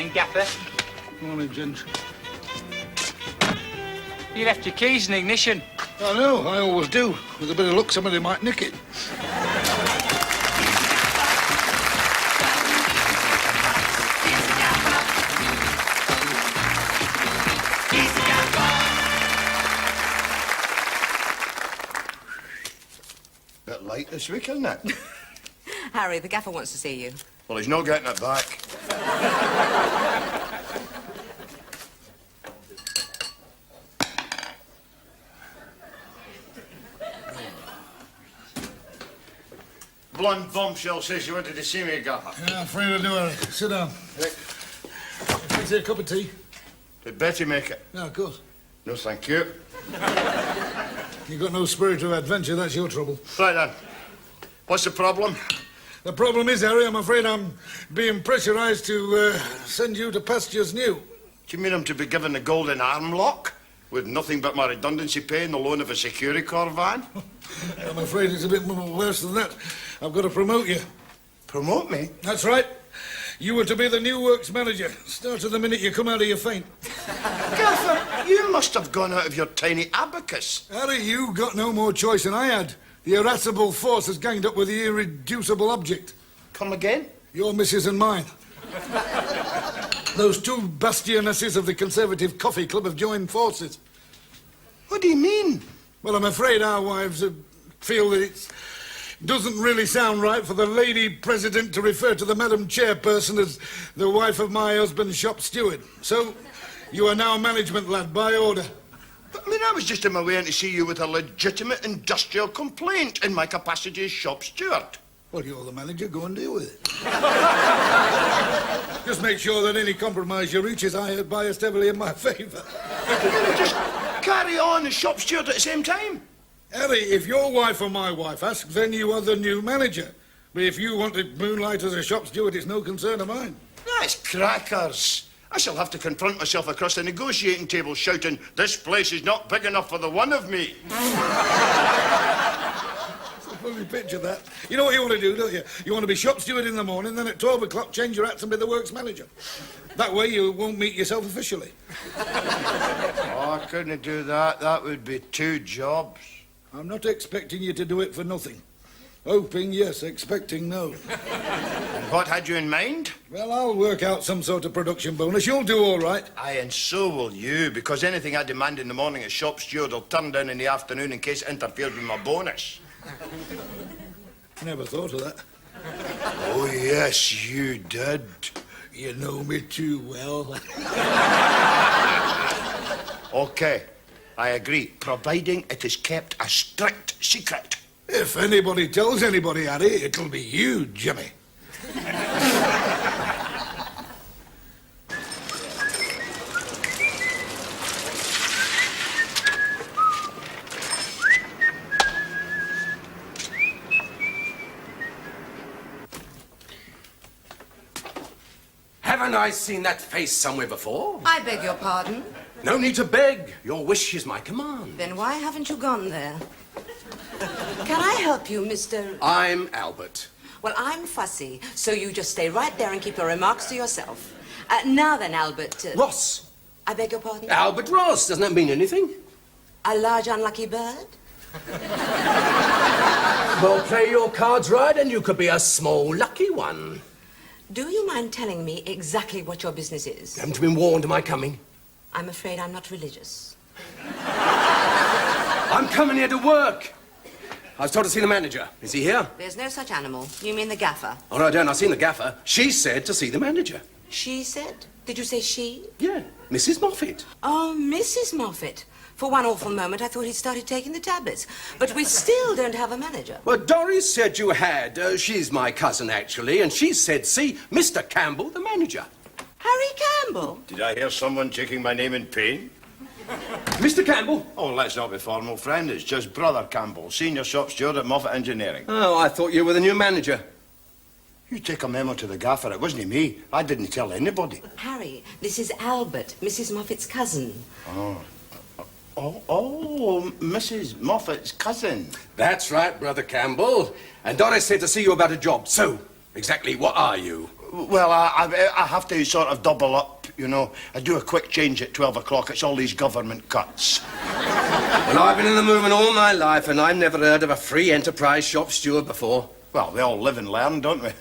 Morning, Gaffer. Morning, gents. You left your keys in the ignition. I know, I always do. With a bit of luck, somebody might nick it. Bit late this week, isn't it? Harry, the gaffer wants to see you. Well, he's not getting it back. Blonde bombshell says you wanted to see me, Gaffer. Yeah, afraid I do, Harry. Sit down. Right. Fancy a cup of tea? Did Betty make it? Yeah, of course. No, thank you. You've got no spirit of adventure, that's your trouble. Right then. What's the problem? The problem is, Harry, I'm afraid I'm being pressurised to send you to pastures new. Do you mean I'm to be given the golden arm lock? With nothing but my redundancy pay and the loan of a security car van? I'm afraid it's a bit more worse than that. I've got to promote you. Promote me? That's right. You were to be the new works manager. Started the minute you come out of your faint. Gaffer, you must have gone out of your tiny abacus. Harry, you got no more choice than I had. The irascible force has ganged up with the irreducible object. Come again? Your missus and mine. Those two bastionesses of the Conservative Coffee Club have joined forces. What do you mean? Well, I'm afraid our wives feel that it doesn't really sound right for the lady president to refer to the Madam Chairperson as the wife of my husband's shop steward. So, you are now management lad, by order. But, I mean, I was just on my way in to see you with a legitimate industrial complaint in my capacity as shop steward. Well, you're the manager, go and deal with it. Just make sure that any compromise you reach is biased heavily in my favour. You're going to just carry on as shop steward at the same time? Harry, if your wife or my wife asks, then you are the new manager. But if you want to moonlight as a shop steward, it's no concern of mine. That's crackers. I shall have to confront myself across the negotiating table shouting, "This place is not big enough for the one of me." Fully picture that. You know what you want to do, don't you? You want to be shop steward in the morning, then at 12 o'clock change your hats and be the works manager. That way you won't meet yourself officially. Oh, I couldn't do that. That would be 2 jobs. I'm not expecting you to do it for nothing. Hoping, yes. Expecting, no. And what had you in mind? Well, I'll work out some sort of production bonus. You'll do all right. Aye, and so will you, because anything I demand in the morning as shop steward will turn down in the afternoon in case it interferes with my bonus. Never thought of that. Oh, yes, you did. You know me too well. OK, I agree, providing it is kept a strict secret. If anybody tells anybody, Harry, it'll be you, Jimmy. Haven't I seen that face somewhere before? I beg your pardon? No need to beg. Your wish is my command. Then why haven't you gone there? Can I help you, Mr... I'm Albert. Well, I'm fussy, so you just stay right there and keep your remarks to yourself. Now then, Albert... Ross. I beg your pardon? Albert Ross. Doesn't that mean anything? A large unlucky bird? Well, play your cards right and you could be a small lucky one. Do you mind telling me exactly what your business is? Haven't you been warned of my coming? I'm afraid I'm not religious. I'm coming here to work. I was told to see the manager. Is he here? There's no such animal. You mean the gaffer? Oh, no, I don't. I've seen the gaffer. She said to see the manager. She said? Did you say she? Yeah, Mrs. Moffat. Oh, Mrs. Moffat. For one awful moment, I thought he'd started taking the tablets. But we still don't have a manager. Well, Doris said you had. She's my cousin, actually, and she said, see, Mr. Campbell, the manager. Harry Campbell? Did I hear someone taking my name in pain? Mr. Campbell? Oh, let's not be formal, friend. It's just Brother Campbell, senior shop steward at Moffat Engineering. Oh, I thought you were the new manager. You take a memo to the gaffer. It wasn't me. I didn't tell anybody. Harry, this is Albert, Mrs. Moffat's cousin. Oh, Mrs. Moffat's cousin. That's right, Brother Campbell. And Doris said to see you about a job. So, exactly what are you? Well, I have to sort of double up, you know. I do a quick change at 12 o'clock. It's all these government cuts. Well, I've been in the movement all my life, and I've never heard of a free enterprise shop steward before. Well, we all live and learn, don't we?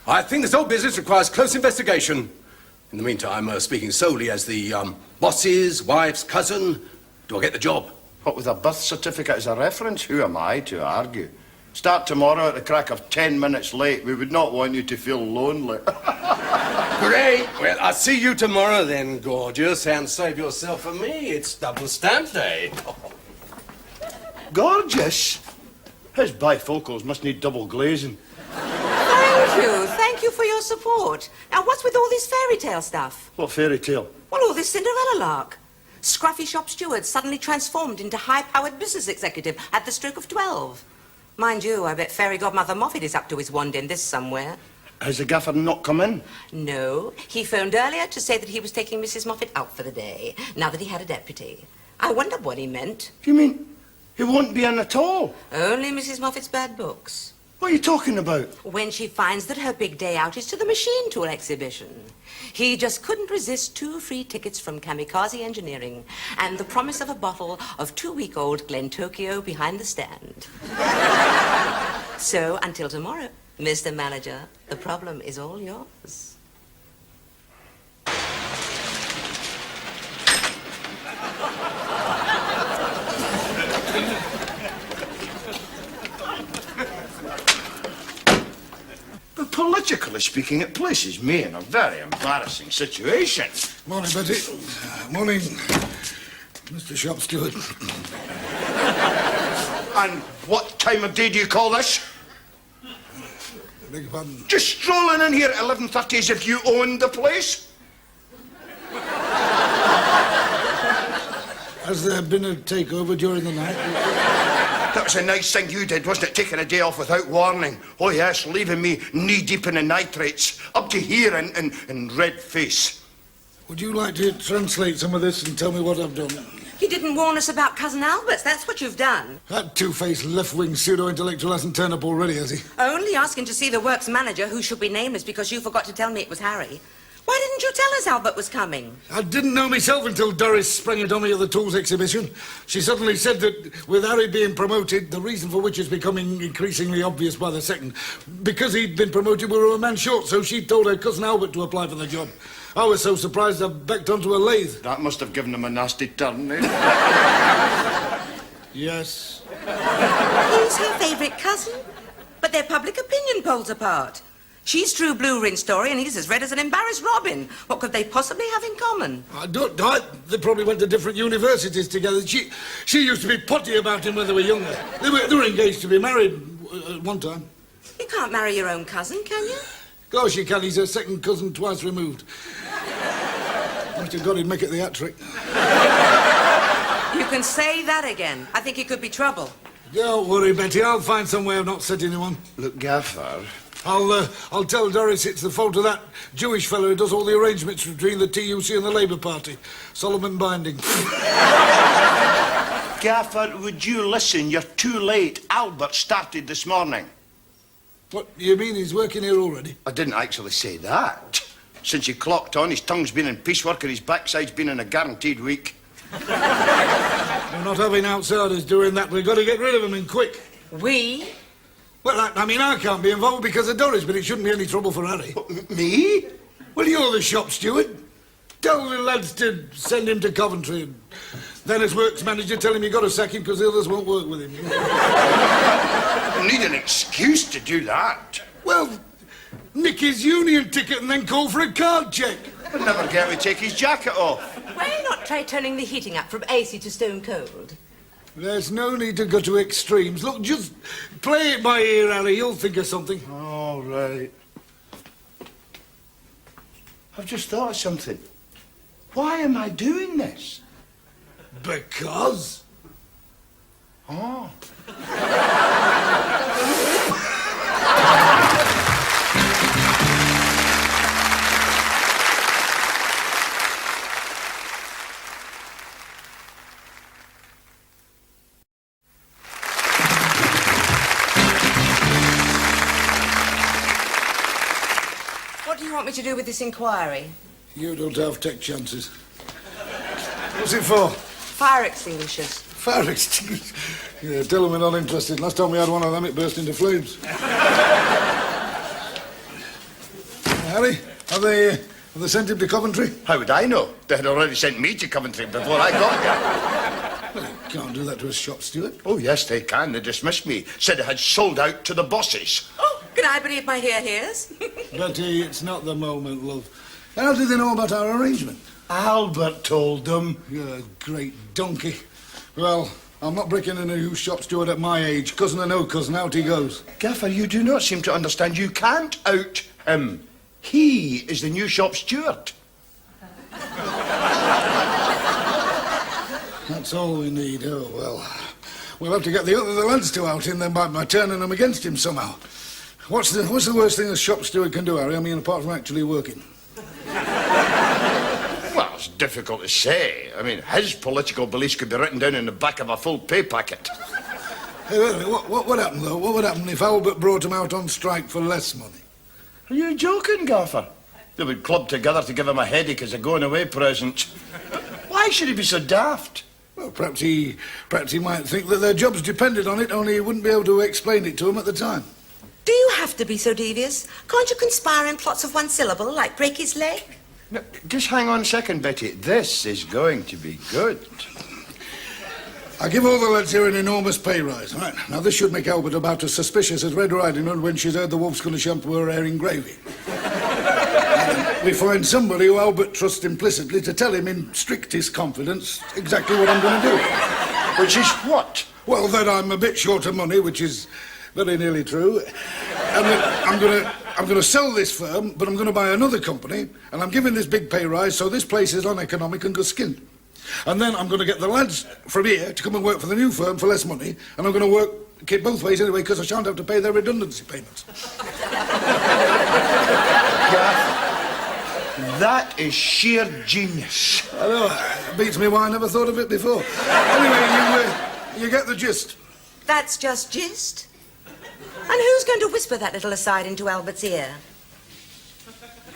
I think this whole business requires close investigation. In the meantime, speaking solely as the boss's wife's cousin, do I get the job? What, with a birth certificate as a reference? Who am I to argue? Start tomorrow at the crack of 10 minutes late. We would not want you to feel lonely. Great. Well, I'll see you tomorrow then, gorgeous, and save yourself for me. It's double stamp day. Gorgeous? His bifocals must need double glazing. Thank you for your support. Now, what's with all this fairy tale stuff? What fairy tale? Well, all this Cinderella lark. Scruffy shop steward suddenly transformed into high-powered business executive at the stroke of 12. Mind you, I bet fairy godmother Moffat is up to his wand in this somewhere. Has the gaffer not come in? No, he phoned earlier to say that he was taking Mrs. Moffat out for the day, now that he had a deputy. I wondered what he meant. You mean he won't be in at all? Only Mrs. Moffat's bad books. What are you talking about? When she finds that her big day out is to the machine tool exhibition. He just couldn't resist 2 free tickets from Kamikaze Engineering and the promise of a bottle of 2-week-old Glen Tokyo behind the stand. So, until tomorrow, Mr. Manager, the problem is all yours. But politically speaking, it places me in a very embarrassing situation. Morning, Betty. Morning, Mr. Shop Steward. And what time of day do you call this? Beg your pardon? Just strolling in here at 11:30 as if you owned the place? Has there been a takeover during the night? That was a nice thing you did, wasn't it? Taking a day off without warning. Oh, yes, leaving me knee-deep in the nitrates, up to here in red face. Would you like to translate some of this and tell me what I've done? You didn't warn us about Cousin Albert's, that's what you've done. That two-faced left-wing pseudo-intellectual hasn't turned up already, has he? Only asking to see the works manager, who should be nameless because you forgot to tell me it was Harry. Why didn't you tell us Albert was coming? I didn't know myself until Doris sprang it on me at the tools exhibition. She suddenly said that with Harry being promoted, the reason for which is becoming increasingly obvious by the second, because he'd been promoted, we were a man short, so she told her cousin Albert to apply for the job. I was so surprised I backed onto a lathe. That must have given him a nasty turn, eh? Yes. He's her favourite cousin, but their public opinion polls apart. She's true blue ring story and he's as red as an embarrassed robin. What could they possibly have in common? They probably went to different universities together. She used to be potty about him when they were younger. They were engaged to be married at one time. You can't marry your own cousin, can you? Of course you can. He's her second cousin twice removed. Must have got he'd make it the hat trick. You can say that again. I think it could be trouble. Don't worry, Betty. I'll find some way of not setting him on. Look, Gaffer... I'll tell Doris it's the fault of that Jewish fellow who does all the arrangements between the TUC and the Labour Party. Solomon Binding. Gaffer, would you listen? You're too late. Albert started this morning. What, you mean he's working here already? I didn't actually say that. Since he clocked on, his tongue's been in piecework and his backside's been in a guaranteed week. We're not having outsiders doing that. We've got to get rid of him and quick. We? Well, I can't be involved because of Doris, but it shouldn't be any trouble for Harry. What, me? Well, you're the shop steward. Tell the lads to send him to Coventry. Then as works manager, tell him you got to sack him because the others won't work with him. I need an excuse to do that. Well, nick his union ticket and then call for a card check. I'll never get him to take his jacket off. Why not try turning the heating up from AC to stone cold? There's no need to go to extremes. Look, just play it by ear, Harry. You'll think of something. All right. I've just thought of something. Why am I doing this? Because? Oh. What do you want me to do with this inquiry? You don't have tech chances. What's it for? Fire extinguishers. Fire extinguishers? Yeah, tell them we're not interested. Last time we had one of them, it burst into flames. Harry, have they sent him to Coventry? How would I know? They had already sent me to Coventry before I got here. Well, you can't do that to a shop steward. Oh, yes, they can. They dismissed me. Said I had sold out to the bosses. Oh, can I believe my ears? Betty, it's not the moment, love. How did they know about our arrangement? Albert told them. You're a great donkey. Well, I'm not breaking in a new shop steward at my age. Cousin or no cousin, out he goes. Gaffer, you do not seem to understand. You can't out him. He is the new shop steward. That's all we need. Oh, well. We'll have to get the other lads to out him then by turning them against him somehow. What's the worst thing a shop steward can do, Harry? I mean, apart from actually working. Well, it's difficult to say. I mean, his political beliefs could be written down in the back of a full pay packet. Hey, wait a minute. What would happen, though? What would happen if Albert brought him out on strike for less money? Are you joking, Gaffer? They would club together to give him a headache as a going-away present. Why should he be so daft? Well, perhaps he might think that their jobs depended on it, only he wouldn't be able to explain it to them at the time. Do you have to be so devious? Can't you conspire in plots of one syllable, like break his leg? No, just hang on a second, Betty. This is going to be good. I give all the lads here an enormous pay rise. Right. Now, this should make Albert about as suspicious as Red Riding Hood when she's heard the wolf's going to shampoo her hair in gravy. We find somebody who Albert trusts implicitly to tell him in strictest confidence exactly what I'm going to do. Which is what? Well, that I'm a bit short of money, which is very nearly true. And that I'm going to sell this firm, but I'm going to buy another company, and I'm giving this big pay rise, so this place is uneconomic and good-skinned. And then I'm going to get the lads from here to come and work for the new firm for less money, and I'm going to keep both ways anyway, because I shan't have to pay their redundancy payments. That is sheer genius. I know, it beats me why I never thought of it before. Anyway, you get the gist. That's just gist. And who's going to whisper that little aside into Albert's ear?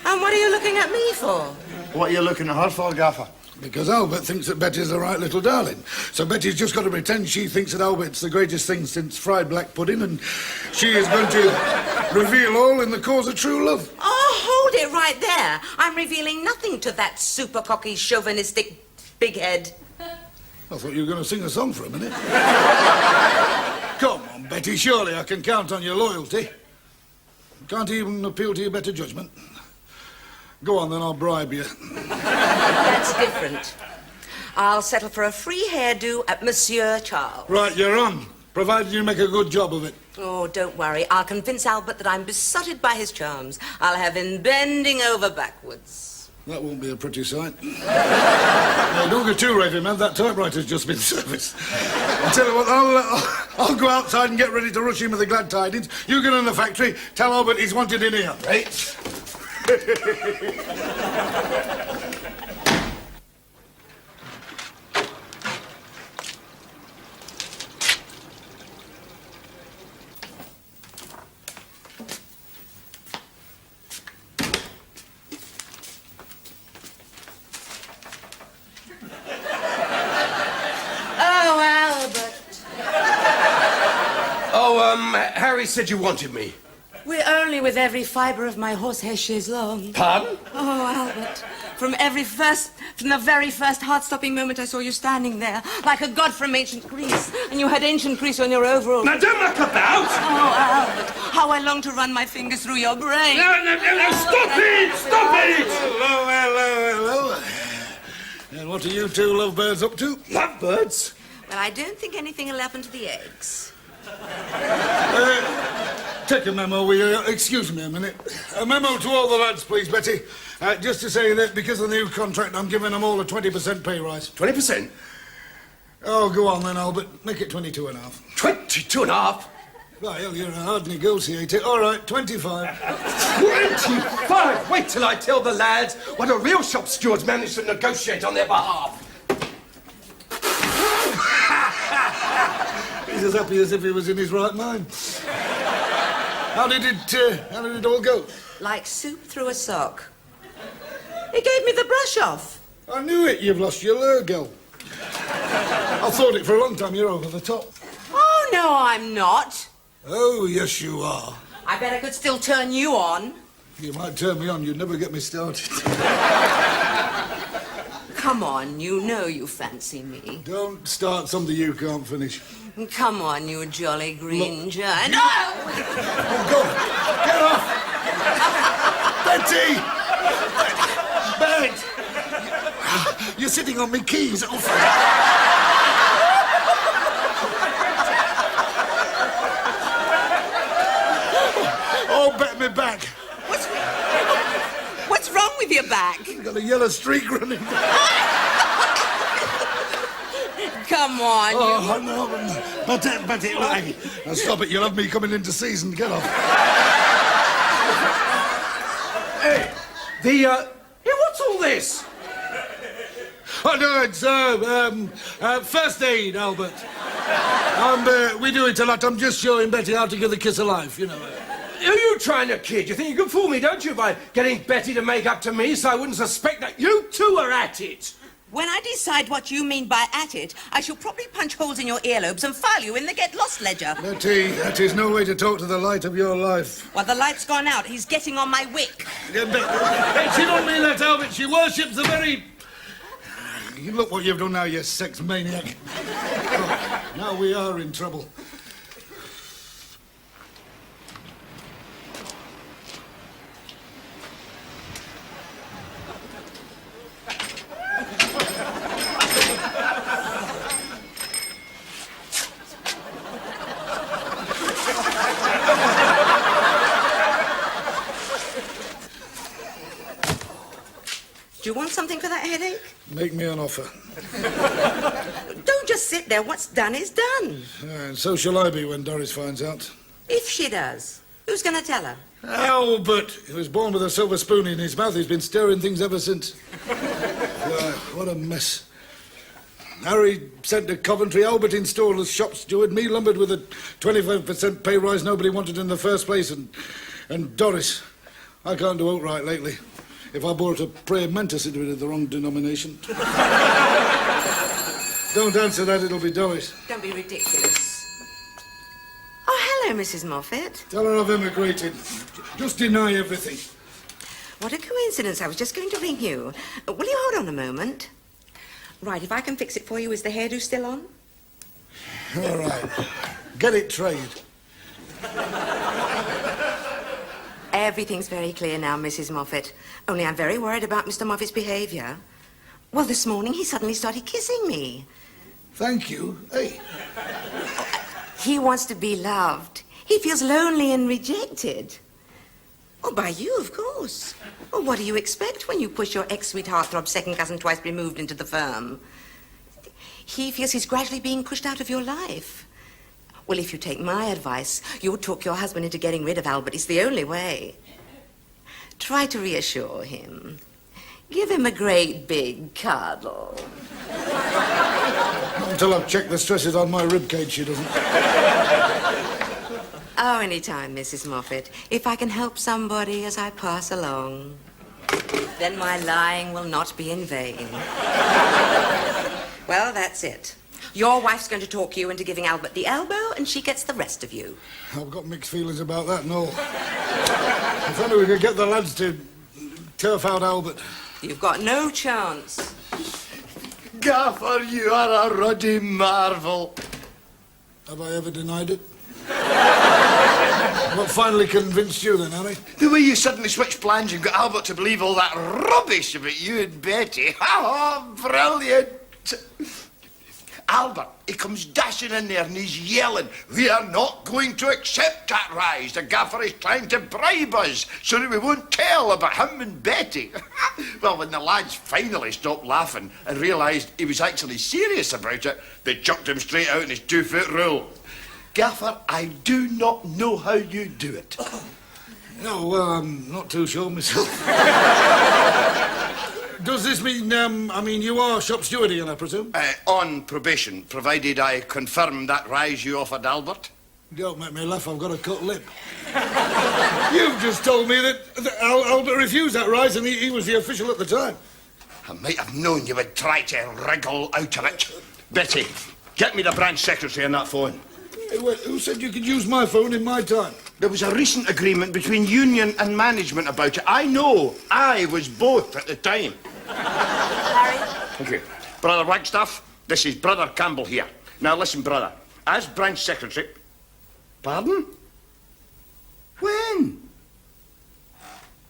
And what are you looking at me for? What are you looking at her for, Gaffer? Because Albert thinks that Betty's the right little darling. So Betty's just got to pretend she thinks that Albert's the greatest thing since fried black pudding, and she is going to reveal all in the cause of true love. Oh, hold it right there. I'm revealing nothing to that super cocky, chauvinistic big head. I thought you were going to sing a song for a minute. Come on, Betty, surely I can count on your loyalty. Can't even appeal to your better judgment. Go on, then I'll bribe you. That's different. I'll settle for a free hairdo at Monsieur Charles. Right, you're on, provided you make a good job of it. Oh, don't worry. I'll convince Albert that I'm besotted by his charms. I'll have him bending over backwards. That won't be a pretty sight. No, don't get too raving, man. That typewriter's just been serviced. I'll tell you what, I'll go outside and get ready to rush in with the glad tidings. You get in the factory, tell Albert he's wanted in here. Right. Oh, Albert. Harry said you wanted me. We're only with every fibre of my horsehair chaise long. Pardon? Oh, Albert. From the very first heart-stopping moment I saw you standing there, like a god from ancient Greece, and you had ancient Greece on your overalls. Now, don't muck about! Oh, Albert, how I long to run my fingers through your brain. No, stop it! Stop it! Hello. And what are you two lovebirds up to? Lovebirds? Well, I don't think anything will happen to the eggs. Take a memo, will you? Excuse me a minute. A memo to all the lads, please, Betty. Just to say that because of the new contract, I'm giving them all a 20% pay rise. 20%? Oh, go on then, Albert. Make it 22.5. 22.5? Well, you're a hard negotiator. All right, 25. 25? Wait till I tell the lads what a real shop steward's managed to negotiate on their behalf. He's as happy as if he was in his right mind. How did it all go? Like soup through a sock. He gave me the brush off. I knew it. You've lost your lure, girl. I thought it for a long time. You're over the top. Oh, no, I'm not. Oh, yes, you are. I bet I could still turn you on. You might turn me on. You'd never get me started. Come on, you know you fancy me. Don't start something you can't finish. Come on, you jolly green giant. Oh, God! Get off! Betty! Bet! You're sitting on me keys. Off. Oh, bet me back. What's wrong with your back? You've got a yellow streak running. Come on, you... Oh, no. Betty, hey, now stop it. You'll have me coming into season. Get off. Hey, what's all this? Oh, no, it's, first aid, Albert. We do it a lot. I'm just showing Betty how to give the kiss of life, you know. Are you trying to kid? You think you can fool me, don't you, by getting Betty to make up to me so I wouldn't suspect that you two are at it? When I decide what you mean by at it, I shall probably punch holes in your earlobes and file you in the get lost ledger. Betty, that is no way to talk to the light of your life. Well, the light's gone out. He's getting on my wick. Yeah, she don't mean that, Albert. She worships the very... You look what you've done now, you sex maniac. Oh, now we are in trouble. Do you want something for that headache? Make me an offer. Don't just sit there. What's done is done. And so shall I be when Doris finds out. If she does. Who's going to tell her? Albert! He was born with a silver spoon in his mouth. He's been stirring things ever since. What a mess. Harry sent to Coventry, Albert installed as shop steward, me lumbered with a 25% pay rise nobody wanted in the first place, and Doris. I can't do outright lately. If I bought a prayer mantis, it would be the wrong denomination. Don't answer that, it'll be Doris. Don't be ridiculous. Oh, hello, Mrs. Moffat. Tell her I've emigrated. Just deny everything. What a coincidence. I was just going to ring you. Will you hold on a moment? Right, if I can fix it for you, is the hairdo still on? All right. Get it trade. Everything's very clear now, Mrs. Moffat. Only I'm very worried about Mr. Moffat's behaviour. Well, this morning he suddenly started kissing me. Thank you. Hey. He wants to be loved. He feels lonely and rejected. Oh, by you, of course. Well, what do you expect when you push your ex-sweet heartthrob second cousin twice removed into the firm? He feels he's gradually being pushed out of your life. Well, if you take my advice, you'll talk your husband into getting rid of Albert. It's the only way. Try to reassure him. Give him a great big cuddle. Not until I've checked the stresses on my ribcage, she doesn't. Oh, any time, Mrs. Moffat. If I can help somebody as I pass along, then my lying will not be in vain. Well, that's it. Your wife's going to talk you into giving Albert the elbow, and she gets the rest of you. I've got mixed feelings about that and all. If only we could get the lads to turf out Albert. You've got no chance. Gaffer, you are a ruddy marvel. Have I ever denied it? What finally convinced you then, Harry? The way you suddenly switched plans and got Albert to believe all that rubbish about you and Betty. Oh, brilliant. Albert, he comes dashing in there and he's yelling, "We are not going to accept that rise. The gaffer is trying to bribe us so that we won't tell about him and Betty." Well, when the lads finally stopped laughing and realised he was actually serious about it, they chucked him straight out in his 2-foot rule. Gaffer, I do not know how you do it. No, well, I'm not too sure myself. Does this mean, you are shop stewarding, I presume? On probation, provided I confirm that rise you offered Albert. Don't make me laugh, I've got a cut lip. You've just told me that Albert refused that rise and he was the official at the time. I might have known you would try to wriggle out of it. Betty, get me the branch secretary on that phone. Hey, wait, who said you could use my phone in my time? There was a recent agreement between union and management about it. I know. I was both at the time. Harry? Thank you. Brother Wagstaff, this is Brother Campbell here. Now listen, brother. As branch secretary... Pardon? When?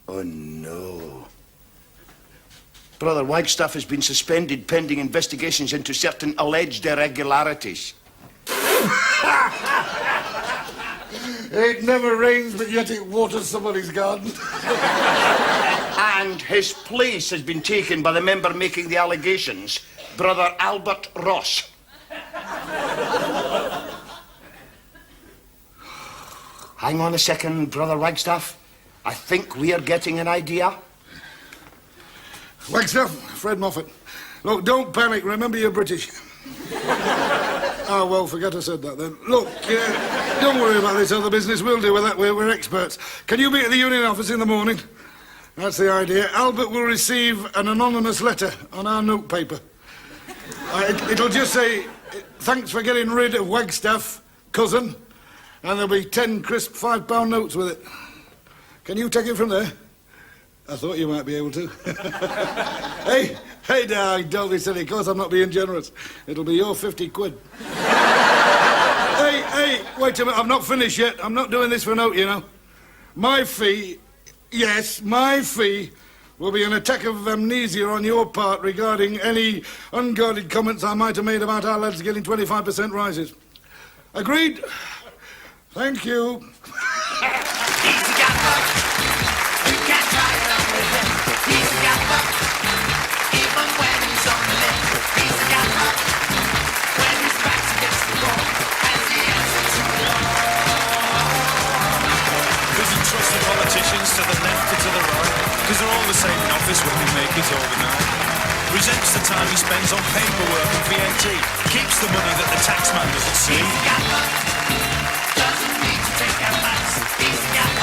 Oh, no. Brother Wagstaff has been suspended pending investigations into certain alleged irregularities. It never rains, but yet it waters somebody's garden. And his place has been taken by the member making the allegations, Brother Albert Ross. Hang on a second, Brother Wagstaff. I think we are getting an idea. Wagstaff, Fred Moffat. Look, don't panic. Remember you're British. Oh, well, forget I said that then. Look, don't worry about this other business. We'll deal with that. We're experts. Can you be at the union office in the morning? That's the idea. Albert will receive an anonymous letter on our note paper. It'll just say, thanks for getting rid of Wagstaff, cousin. And there'll be 10 crisp £5 notes with it. Can you take it from there? I thought you might be able to. Hey, now, don't be silly. Of course, I'm not being generous. It'll be your 50 quid. Hey, wait a minute. I'm not finished yet. I'm not doing this for a note, you know. My fee, yes, my fee will be an attack of amnesia on your part regarding any unguarded comments I might have made about our lads getting 25% rises. Agreed? Thank you. He's a gaffer. You can't try it on with him. He's a gaffer. Even when he's on the limb. He's a gaffer. When his back's against the wall. And the answer to all. Doesn't trust the politicians to the left or to the right. Because they're all the same in office when we make it overnight. Resents the time he spends on paperwork and VAT. Keeps the money that the taxman doesn't see. He's a gaffer. Doesn't need to take a mass. He's a gaffer.